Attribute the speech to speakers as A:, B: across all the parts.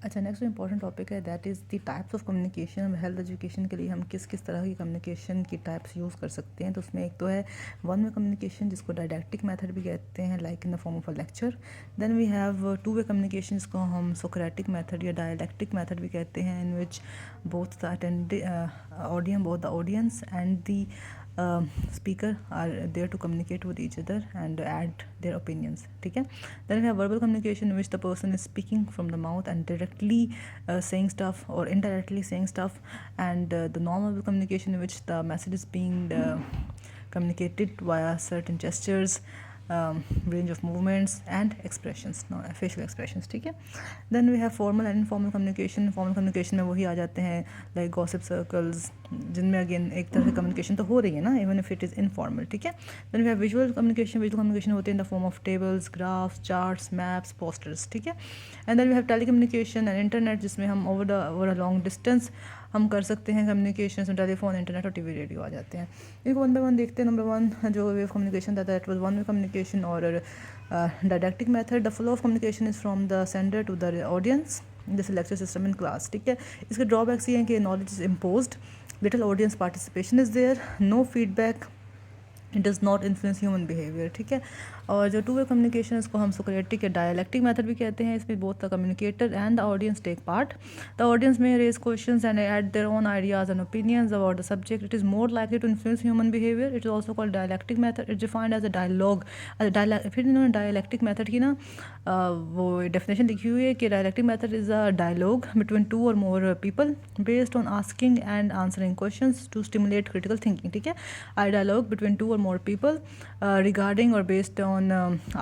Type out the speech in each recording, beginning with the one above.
A: अच्छा, नेक्स्ट जो important topic है that is the types of communication. हम हेल्थ एजुकेशन के लिए हम किस किस तरह की कम्युनिकेशन की टाइप्स यूज़ कर सकते हैं। तो उसमें एक तो है वन वे कम्युनिकेशन जिसको डायडैक्टिक मेथड भी कहते हैं, like in the form of a lecture. Then we have two way communication जिसको हम सोक्रेटिक मेथड या डायलैक्टिक मेथड भी कहते हैं, in which both the audience and the speaker are there to communicate with each other and add their opinions. ठीक है. Then we have verbal communication in which the person is speaking from the mouth and directly saying stuff or indirectly saying stuff, and the non-verbal communication in which the message is being communicated via certain gestures, range of movements and expressions, no, facial expressions. ठीक है. Then we have formal and informal communication. Formal communication में वही आ जाते हैं like gossip circles, जिनमें again एक तरह से communication तो हो रही है ना, even if it is informal. ठीक है. Then we have visual communication. Visual communication होती है in the form of tables, graphs, charts, maps, posters. ठीक है. And then we have telecommunication and internet जिसमें हम over a long distance हम कर सकते हैं कम्युनिकेशन में, टेलीफोन, इंटरनेट और टीवी, रेडियो आ जाते हैं. एक वन बाय वन देखते हैं. नंबर वन जो वे ऑफ कम्युनिकेशन था that was one way communication और didactic method. The flow of communication is from the sender to the audience, जैसे लेक्चर सिस्टम इन क्लास. ठीक है. इसके ड्रॉबैक्स ये हैं कि knowledge is imposed, little audience participation is there, no feedback, it does not influence human behaviour. ठीक है. और जो टू वे कम्युनिकेशन इसको हम सोक्रेटिक या डायलैक्टिक मेथड भी कहते हैं. इसमें both the communicator and the audience take part. The audience may raise questions and add their own ideas and opinions about the subject. It is more likely to influence human behaviour. It is also called dialectic method. It defined as a dialogue. फिर इन्होंने dialectic method की ना वो definition लिखी हुई है कि dialectic method is a dialogue between two or more people based on asking and answering questions to stimulate critical thinking. ठीक है. I dialogue between two or more people regarding or based on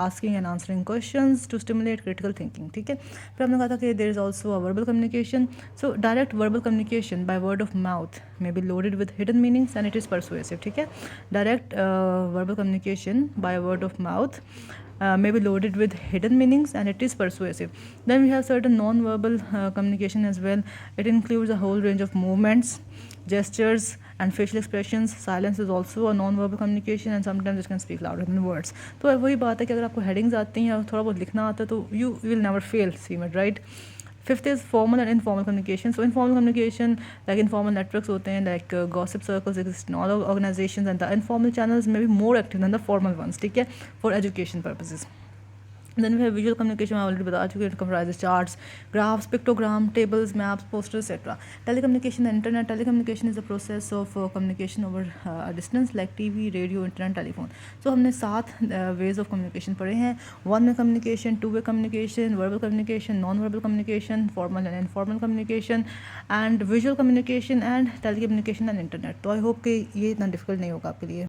A: asking and answering questions to stimulate critical thinking. ठीक है. फिर हमने कहा था कि there is also a verbal communication. So direct verbal communication by word of mouth may be loaded with hidden meanings and it is persuasive. ठीक है. Direct verbal communication by word of mouth may be loaded with hidden meanings and it is persuasive. Then we have certain non-verbal communication as well. It includes a whole range of movements, gestures and facial expressions. Silence is also a non-verbal communication and sometimes it can speak louder than words. तो वही बात है कि अगर आपको headings आती हैं और थोड़ा बहुत लिखना आता है तो you will never fail CMET, right? Fifth is formal and informal communication. So informal communication, like informal networks होते हैं, like gossip circles exist in all organizations and the informal channels may be more active than the formal ones. ठीक है, for education purposes. Then we have visual communication. I already बता चुकी. It comprises charts, graphs, pictogram, tables, maps, posters, etc. Telecommunication and internet. Telecommunication is the process of communication over a distance like TV, radio, internet, telephone. So हमने 7 ways of communication पढ़े हैं. One way communication, two way communication, verbal communication, non-verbal communication, formal and informal communication, and visual communication and telecommunication and internet. तो I hope कि ये इतना difficult नहीं होगा आपके लिए.